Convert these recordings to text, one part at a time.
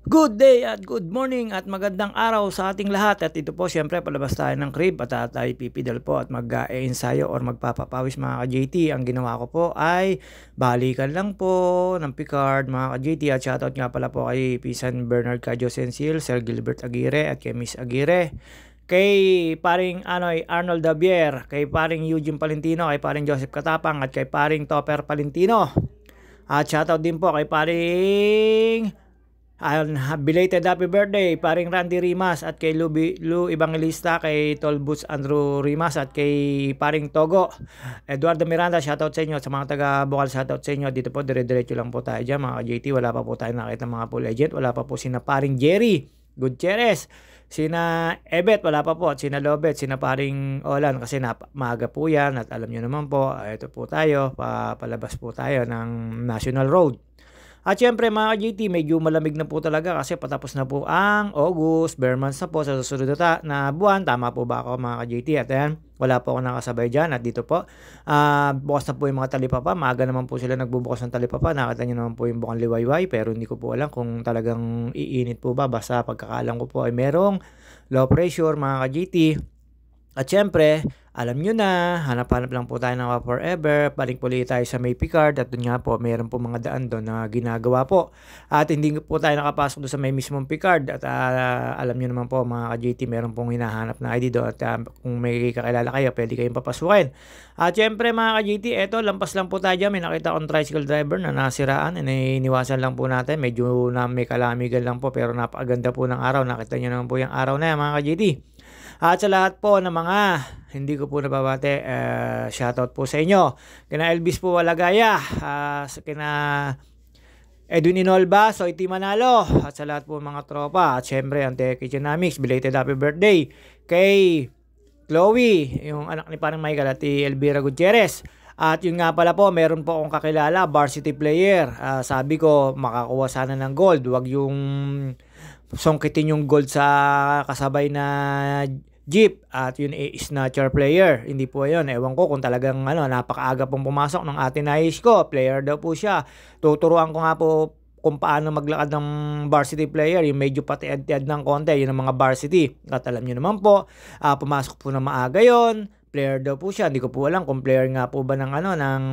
Good day at good morning at magandang araw sa ating lahat. At ito po siyempre palabas tayo ng crib at tayo pipidal po at mag-e-ensayo or magpapapawis mga ka-JT. Ang ginawa ko po ay balikan lang po ng Picard mga ka-JT. At shoutout nga pala po kay Pisan Bernard Cadjo Sensil, Sir Gilbert Aguirre at kay Miss Aguirre. Kay paring Arnold Davier, kay paring Eugene Palentino, kay paring Joseph Katapang at kay paring Topper Palentino. At shoutout din po kay paring belated happy birthday paring Randy Rimas at kay Lou Evangelista, kay Tolboots Andrew Rimas at kay paring Togo Eduardo Miranda. Shoutout sa inyo, sa mga taga Bukal shoutout sa inyo. Dito po dire-diretso lang po tayo dyan mga JT. Wala pa po tayo nakita mga pool agent. Wala pa po sina paring Jerry Gutierrez, sina Ebet wala pa po, at sina Lobet, sina paring Olan kasi maaga po yan. At alam nyo naman po, ito po tayo, palabas po tayo ng National Road. At syempre mga GT, medyo malamig na po talaga kasi patapos na po ang August, bare months na po sa susunod na buwan. Tama po ba ako mga GT? At ayan, wala po ako nakasabay dyan. At dito po, bukas na po yung mga talipapa. Maaga naman po sila nagbubukas ng talipapa. Nakita nyo naman po yung bukang liwayway. Pero hindi ko po alam kung talagang iinit po ba. Basta pagkakaalam ko po ay merong low pressure mga GT. At syempre, alam nyo na, hanap-hanap lang po tayo ng forever. Balik po ulit tayo sa May Picard. At doon nga po, mayroon po mga daan doon na ginagawa po. At hindi po tayo nakapasok doon sa may mismong Picard. At alam nyo naman po mga ka-JT, meron pong hinahanap na ID doon. At kung may kakilala kayo, pwede kayong papasukin. At syempre mga ka-JT, eto, lampas lang po tayo dyan. May nakita akong tricycle driver na nasiraan. Iniwasan lang po natin. Medyo may kalamigan lang po. Pero napakaganda po ng araw. Nakita nyo naman po yung araw na yan mga ka-JT. At sa lahat po ng mga hindi ko po nababate, shoutout po sa inyo. Kina Elvis po Walagaya, kina Edwin Inolba, Soiti Manalo, at sa lahat po mga tropa. At syempre, ang Kitchenomics, belated happy birthday kay Chloe, yung anak ni parang Michael, at Elvira Gutierrez. At yun nga pala po, meron po akong kakilala, varsity player. Sabi ko, makakuha sana ng gold. Huwag yung songkitin yung gold sa kasabay na jeep. At yun snatcher player. Hindi po yun. Ewan ko kung talagang napakaaga pong pumasok ng ating nais ko. Player daw po siya. Tuturuan ko nga po kung paano maglakad ng varsity player. Yung medyo patiad-tiad ng konti. Yun ang mga varsity. At alam nyo naman po, pumasok po na maaga yon. Player daw po siya. Hindi ko po alam kung player nga po ba ng ng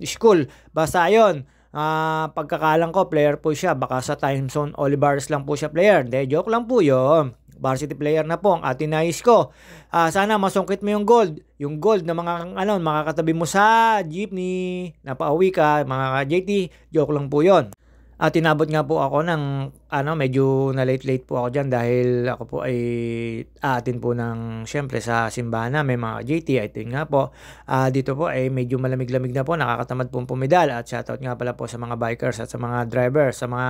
school. Basta yun. Pagkakalang ko, player po siya. Baka sa time zone Olivars lang po siya player. Hindi, joke lang po yun. Varsity player na po ang ating nais ko. Sana masungkit mo yung gold. Yung gold na mga makakatabi mo sa jeepney. Napauwi ka, mga JT. Joke lang po yun. At tinabot nga po ako ng medyo na late po ako dyan dahil ako po ay atin po ng syempre sa simbahan na may mga JT. I think nga po dito po ay medyo malamig-lamig na po, nakakatamad pong pumidal. At shoutout nga pala po sa mga bikers at sa mga drivers, sa mga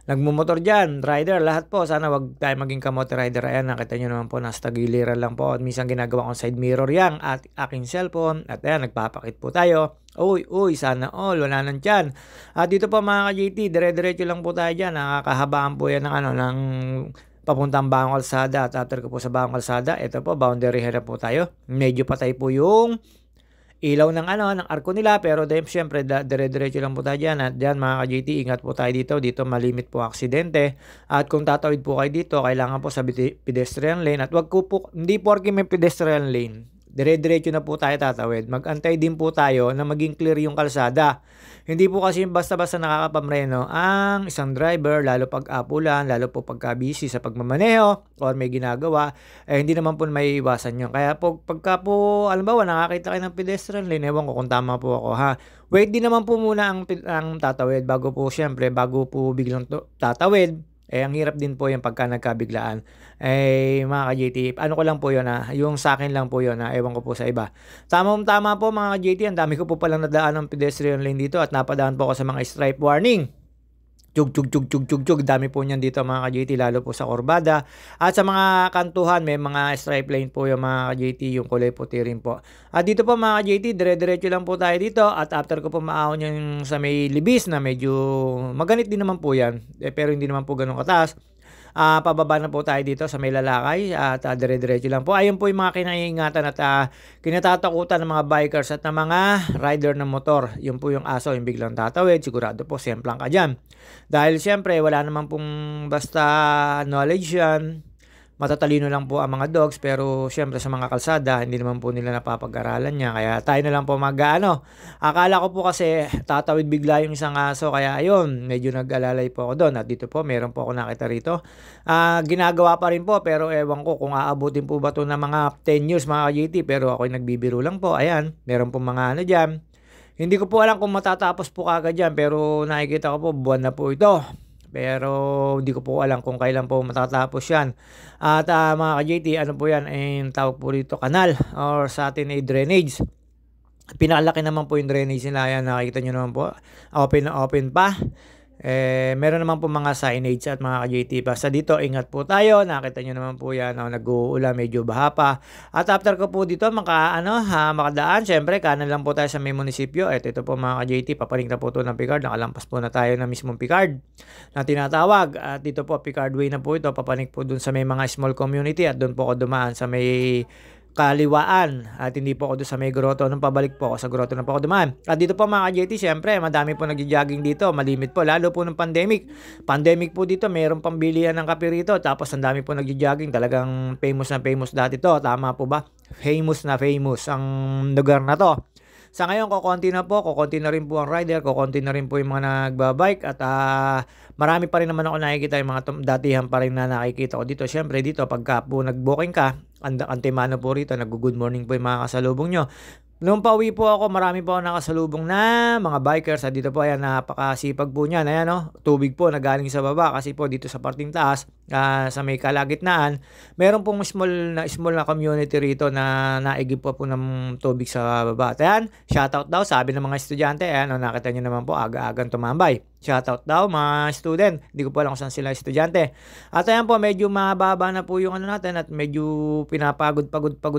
nagmumotor dyan, rider, lahat po. Sana wag tayo maging kamote rider. Ayan, nakita nyo naman po, nasa tagiliran lang po. At minsan ginagawa kong side mirror yan at aking cellphone. At ayan, nagpapakit po tayo. Uy, sana all, wala nang tiyan. At dito po mga ka-JT, dire-diretso lang po tayo dyan. Nakakahabaan po yan ng papuntang Bagong Kalsada. At after ko po sa Bagong Kalsada, ito po, boundary harap po tayo. Medyo patay po yung ilaw ng ng arko nila, pero syempre dire-diretso lang po tayo dyan. At dyan mga ka-JT, ingat po tayo dito malimit po aksidente. At kung tatawid po kayo dito, kailangan po sa pedestrian lane. At wag po, hindi porke may pedestrian lane, dire-diretso na po tayo tatawid. Mag-antay din po tayo na maging clear yung kalsada. Hindi po kasi basta-basta nakakapamreno ang isang driver, lalo pag apulan, lalo po pagka busy sa pagmamaneho or may ginagawa, hindi naman po may iwasan yun. Kaya pagka po, alambawa, nakakita kayo ng pedestrian lane, ewan ko kung tama po ako ha. Wait din naman po muna ang tatawid bago po biglang tatawid. Ang hirap din po yung pagka nagkabiglaan. Mga ka-JT, ano ko lang po yun yung sa akin lang po yun ewan ko po sa iba. Tama po mga ka-JT, ang dami ko po palang nadaan ng pedestrian lane dito at napadaan po ako sa mga stripe warning. Chug. Dami po niyan dito mga ka-JT, lalo po sa Corbada. At sa mga kantuhan, may mga stripe lane po yung mga ka-JT, yung kulay puti rin po. At dito po mga ka-JT, dire-diretso lang po tayo dito. At after ko po maahon yung sa may libis na medyo maganit din naman po yan. Pero hindi naman po ganun kataas. Pababa na po tayo dito sa may Lalakay at dire-diretso lang po. Ayun po yung mga kinaingatan at kinatatakutan ng mga bikers at ng mga rider ng motor. Yun po yung aso, yung biglang tatawid. Sigurado po, semplang ka dyan. Dahil siyempre, wala naman pong basta knowledge yan. Matatalino lang po ang mga dogs, pero syempre sa mga kalsada, hindi naman po nila napapag-aralan niya. Kaya tayo na lang po akala ko po kasi tatawid bigla yung isang aso, kaya ayun, medyo nag-alalay po ako doon. At dito po, meron po ako nakita rito. Ginagawa pa rin po, pero ewan ko kung aabutin po ba ito ng mga 10 years mga ka-JT, pero ako'y nagbibiro lang po. Ayan, meron po mga ano dyan. Hindi ko po alam kung matatapos po kagad dyan, pero nakikita ko po, buwan na po ito. Pero hindi ko po alam kung kailan po matatapos yan. At mga ka-JT, ano po yan, tawag po rito kanal or sa atin ay drainage. Pinakalaki naman po yung drainage nila. Yan, nakikita nyo naman po, open na open pa. Meron naman po mga signage at mga ka-JT. Basta dito, ingat po tayo. Nakita nyo naman po yan, nag-uulan, medyo baha pa. At after ko po dito, makadaan, syempre, kanan lang po tayo sa may munisipyo. Ito po mga ka-JT, papaling na po ito ng Picard. Nakalampas po na tayo ng mismong Picard na tinatawag. At dito po, Picard Way na po ito. Papaling po dun sa may mga small community at dun po ako dumaan sa may kaliwaan at hindi po ako doon sa may grotto. Nung pabalik po ako sa grotto na po ako dumaan. At dito po mga ka-JT, syempre madami po nagja-jogging dito, malimit po, lalo po ng pandemic po dito, mayroong pambilihan ng kape rito, tapos ang dami po nagja-jogging, talagang famous na famous dati to, tama po ba? Famous na famous ang lugar na to. Sa ngayon, kukunti na rin po ang rider, kukunti na rin po yung mga nagbabike at marami pa rin naman ako nakikita yung mga datihan pa rin na nakikita ko dito. Siyempre dito, pagka po nag-booking ka, antemano po rito, nag-good morning po yung mga kasalubong nyo. Nung pauwi po ako, marami po ako nakasalubong na mga bikers. At dito po, ayan, napakasipag po niyan. Ayan, tubig po na galing sa baba. Kasi po dito sa parting taas, sa may kalagitnaan, meron pong small na community rito na naigib po ng tubig sa baba. At ayan, shoutout daw, sabi ng mga estudyante. Ayan, nakita nyo naman po, aga-agang tumambay. Shoutout daw mga student. Hindi ko po alam kung saan sila estudyante. At ayan po, medyo mababa na po yung natin at medyo pinapagod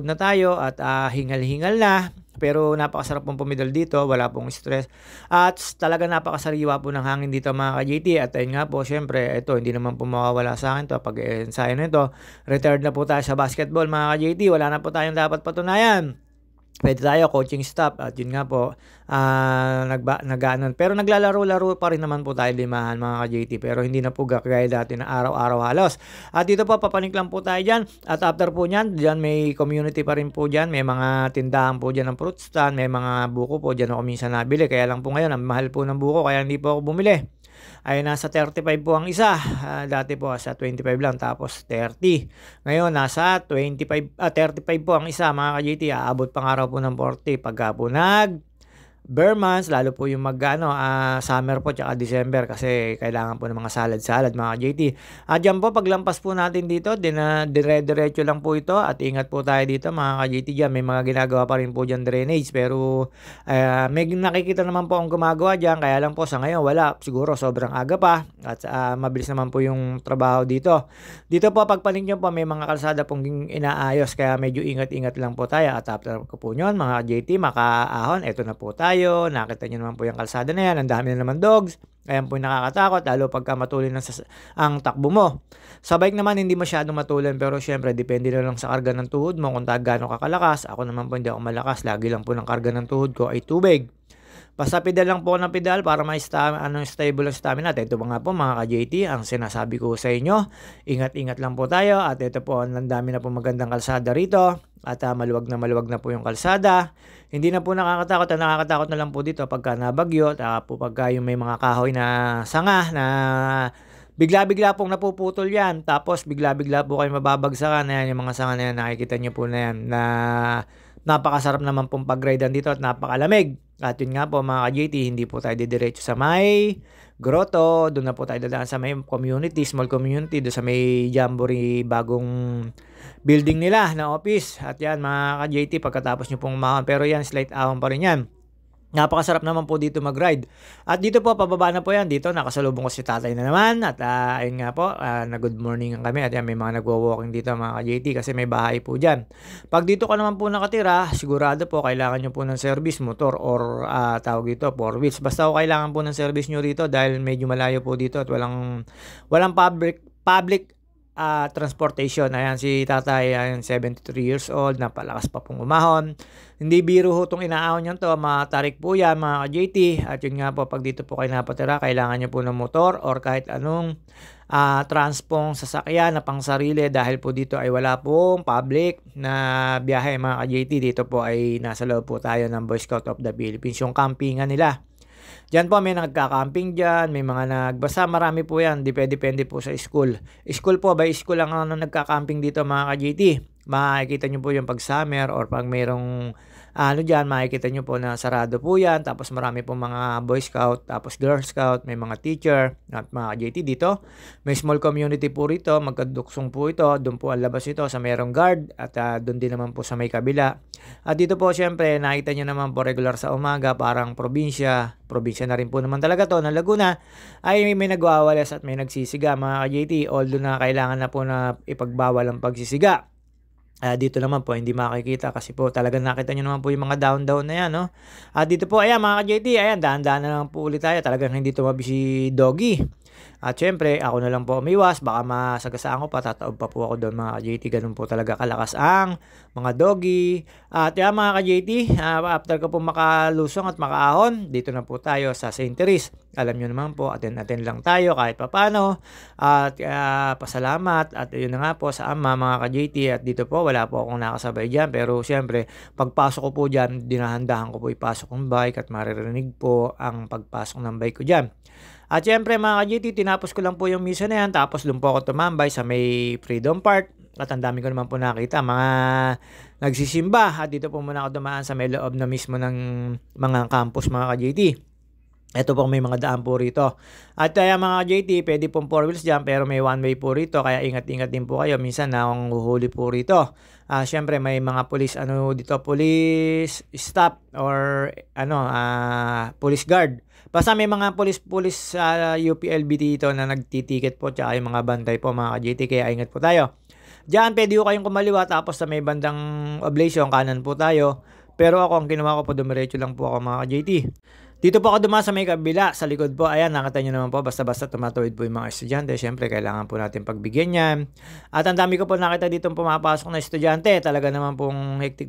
na tayo at hingal-hingal na. Pero napakasarap pong pumidal dito, wala pong stress. At talaga napakasariwa po ng hangin dito mga ka-JT. At ayun nga po, syempre, ito, hindi naman po mawawala sa akin to. Pag ensayo na ito, retired na po tayo sa basketball mga ka-JT. Wala na po tayong dapat patunayan. Pwede tayo, coaching staff, at yun nga po, nag-aanon. Pero naglalaro-laro pa rin naman po tayo limahan mga ka-JT, pero hindi na po gaya dati na araw-araw halos. At dito po, papanik lang po tayo dyan. At after po nyan, dyan may community pa rin po dyan. May mga tindahan po dyan ng fruit stand, may mga buko po dyan ako minsan nabili. Kaya lang po ngayon, ang mahal po ng buko, kaya hindi po ako bumili. Ay nasa 35 po ang isa. Dati po sa 25 lang, tapos 30. Ngayon nasa 35 po ang isa mga ka-JT. Aabot pang araw po ng 40 pagka po bare months, lalo po yung summer po tsaka December kasi kailangan po ng mga salad mga JT. At dyan po, paglampas po natin dito, dire-diretso lang po ito at ingat po tayo dito mga ka-JT dyan. May mga ginagawa pa rin po dyan drainage pero may nakikita naman po ang gumagawa dyan, kaya lang po sa ngayon wala. Siguro sobrang aga pa at mabilis naman po yung trabaho dito. Dito po, pagpaling nyo po, may mga kalsada pong inaayos kaya medyo ingat-ingat lang po tayo. At after ko po nyon mga JT, makaahon, eto na po tayo. Nakita nyo naman po yung kalsada na yan. Ang dami na naman dogs. Ayan po yung nakakatakot. Lalo pagka matuloy na ang takbo mo. Sa bike naman, hindi masyadong matuloy. Pero syempre, depende na lang sa karga ng tuhod mo kung gaano kakalakas. Ako naman po hindi ako malakas. Lagi lang po ng karga ng tuhod ko ay tubig. Basta pedal lang po ng pedal para stable ang stamina. At ito nga po mga ka-JT, ang sinasabi ko sa inyo. Ingat-ingat lang po tayo. At ito po, ang dami na po magandang kalsada rito. At maluwag na po yung kalsada. Hindi na po nakakatakot. Ang nakakatakot na lang po dito pagka nabagyo. At pagka yung may mga kahoy na sanga na bigla-bigla pong napuputol yan. Tapos bigla-bigla po kayo mababagsakan. Ayan, yung mga sanga na yan, nakikita nyo po na yan na napakasarap naman pong pag-ridean dito at napakalamig. At yun nga po mga ka-JT, hindi po tayo didiretso sa may grotto. Doon na po tayo dadaan sa may community, small community, doon sa may Jamboree bagong building nila na office. At yan mga ka-JT, pagkatapos nyo pong umahon. Pero yan, slight ahon pa rin yan. Napakasarap naman po dito mag-ride. At dito po, pababa na po yan. Dito, nakasalubong ko si tatay na naman. At ayun nga po, na-good morning kami. At yan, may mga nagwo-walking dito mga ka-JT kasi may bahay po dyan. Pag dito ka naman po nakatira, sigurado po, kailangan nyo po ng service, motor or tawag dito, 4 wheels. Basta kailangan po ng service nyo rito dahil medyo malayo po dito at walang public transportation. Ayan, si tatay, ayan, 73 years old, napalakas pa pong umahon. Hindi biro ho itong inaahon niyan to, matarik po yan mga ka-JT. At yun nga po, pag dito po kayo napatira, kailangan nyo po ng motor or kahit anong transpong sasakyan na pang sarili, dahil po dito ay wala pong public na biyahe mga ka-JT. Dito po ay nasa loob po tayo ng Boy Scout of the Philippines, yung campingan nila. Diyan po may nagka-camping dyan, may mga basta marami po yan, depende po sa school. School po, by school lang nagka-camping dito mga ka-JT. Makikita nyo po yung pag summer or pag mayroong dyan, makikita nyo po na sarado po yan. Tapos marami po mga Boy Scout, tapos Girl Scout, may mga teacher at mga ka-JT dito. May small community po rito, magkaduksong po ito. Doon po ang labas ito sa mayroong guard at doon din naman po sa may kabila. At dito po syempre nakita nyo naman po regular sa umaga, parang probinsya na rin po naman talaga to ng Laguna, ay may nagwawalas at may nagsisiga mga ka-JT, although na kailangan na po na ipagbawal ang pagsisiga. Dito naman po hindi makikita kasi po talagang nakita nyo naman po yung mga down na yan, no? Dito po, ayan mga ka-JT, ayan, dahan-dahan na lang po ulit tayo. Talagang hindi tumabi si Doggy. At syempre, ako na lang po umiwas. Baka masagasaan ko pa, tataob pa po ako doon mga ka-JT. Ganun po talaga kalakas ang mga Doggy. At yan mga ka-JT, after ko po makalusong at makaahon, dito na po tayo sa St. Therese. Alam nyo naman po, attend lang tayo kahit papano. At pasalamat. At yun na nga po sa ama mga ka-JT. At dito po, wala po akong nakasabay dyan. Pero syempre, pagpasok ko po dyan, dinahandahan ko po ipasok ang bike at maririnig po ang pagpasok ng bike ko dyan. At syempre mga ka-JT, tinapos ko lang po yung misa na yan. Tapos doon po ako tumambay sa may Freedom Park. At ang dami ko naman po nakita, mga nagsisimba. At dito po muna ako dumaan sa may loob na mismo ng mga campus mga ka-JT. Ito po may mga daan po rito. At mga ka-JT, pwede pong 4 wheels dyan pero may one way po rito. Kaya ingat-ingat din po kayo. Minsan na akong huhuli po rito. Syempre may mga police dito, police stop or police guard. Basta may mga police UPLB dito na nagtitiket po tsaka yung mga bantay po mga ka-JT, kaya ingat po tayo. Diyan pwede ko kayong kumaliwa tapos sa may bandang oblation kanan po tayo. Pero ako ang ginawa ko po, dumiretso lang po ako mga ka-JT. Dito po ako dumaan sa may kabila, sa likod po, ayan, nakita nyo naman po, basta-basta tumatawid po yung mga estudyante. Siyempre, kailangan po natin pagbigyan yan. At ang dami ko po nakita dito pumapasok na estudyante. Talaga naman pong hectic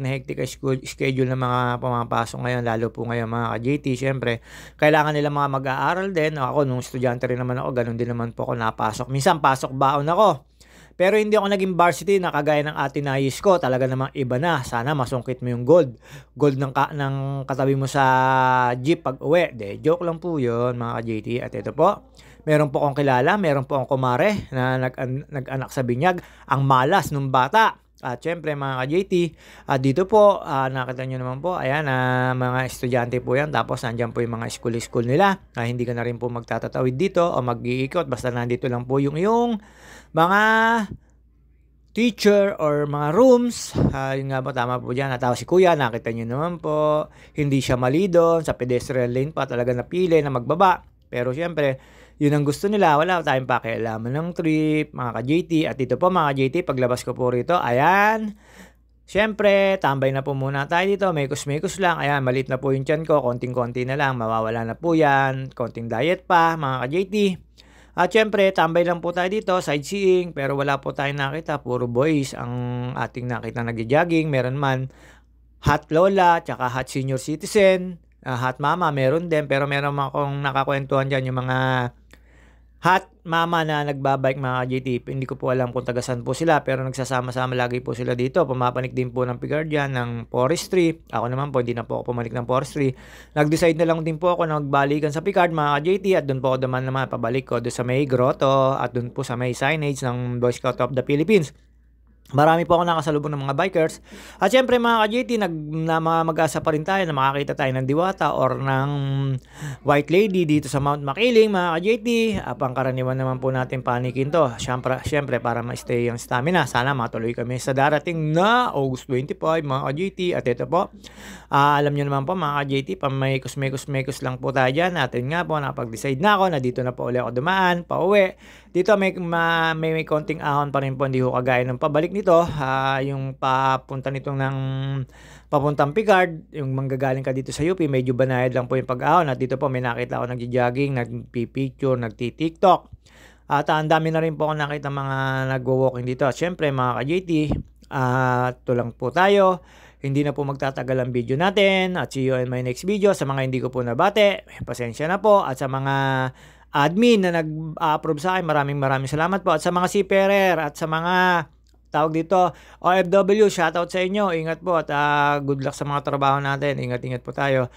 schedule ng mga pumapasok ngayon, lalo po ngayon mga ka-JT. Siyempre, kailangan nila mga mag-aaral din. Ako, nung estudyante rin naman ako, ganun din naman po ako napasok. Minsan, pasok baon ako. Pero hindi ako naging varsity na kagaya ng atin na ko. Talaga namang iba na. Sana masungkit mo yung gold. Gold ng katabi mo sa jeep pag uwi. Joke lang po yun mga ka-JT. At ito po, meron po akong kilala, meron po akong kumare na nag-anak sa binyag. Ang malas nung bata. At syempre mga ka-JT, dito po, nakita nyo naman po, ayan, mga estudyante po yan. Tapos nandyan po yung mga school nila. Hindi ka na rin po magtatatawid dito o mag-iikot. Basta nandito lang po yung mga teacher or mga rooms. Yun nga po, tama po dyan. At si kuya, nakita nyo naman po, hindi siya mali doon. Sa pedestrian lane pa talaga napili na magbaba. Pero syempre, yun ang gusto nila. Wala tayong pakialaman ng trip, mga ka-JT. At dito po mga ka-JT, paglabas ko po rito, ayan. Syempre, tambay na po muna tayo dito. Mekos lang. Ayan, maliit na po yung tiyan ko. Konting-konti na lang. Mawawala na po yan. Konting diet pa, mga ka-JT. At syempre, tambay lang po tayo dito, sightseeing, pero wala po tayong nakita, puro boys ang ating nakita nag-jogging. Meron man hot lola, tsaka hot senior citizen, hot mama, meron din, pero meron akong nakakwentuhan dyan yung mga hot mama na nagbabike mga ka-JT. Hindi ko po alam kung tagasan po sila, pero nagsasama-sama lagi po sila dito. Pumapanik din po ng Piguard dyan, ng forestry. Ako naman po, hindi na po ako pumanik ng forestry. Nag-decide na lang din po ako na magbalikan sa Piguard mga ka-JT, at doon po ako naman pabalik ko doon sa may grotto at doon po sa may signage ng Boy Scout of the Philippines. Marami po ako nakasalubong ng mga bikers. At syempre mga ka-JT, mag-asa pa rin tayo na makakita tayo ng diwata or ng White Lady dito sa Mount Makiling mga ka-JT. Pangkaraniwan naman po natin panikin to. Syempre para ma-stay yung stamina. Sana matuloy kami sa darating na August 25 mga ka-JT. At ito po, alam nyo naman po mga ka-JT, pamekos lang po tayo dyan. Natin nga po, napag-decide na ako na dito na po ulit ako dumaan, pauwi. Dito may konting ahon pa rin po, hindi ko kagaya ng pabalik nito, yung papunta nitong ng papuntang Piguard, yung manggagaling ka dito sa UP, medyo banayad lang po yung pag-ahon. At dito po may nakita ako nagji-jogging, nagpi-picture, nagti-TikTok. At ang dami na rin po ako nakita mga nagwo-walking dito. At syempre mga ka-JT, ito lang po tayo. Hindi na po magtatagal ang video natin. At see you in my next video. Sa mga hindi ko po nabate, pasensya na po. At sa mga admin na nag-approve sa akin, maraming salamat po. At sa mga seafarer at sa mga tawag dito, OFW, shoutout sa inyo. Ingat po at good luck sa mga trabaho natin. Ingat po tayo.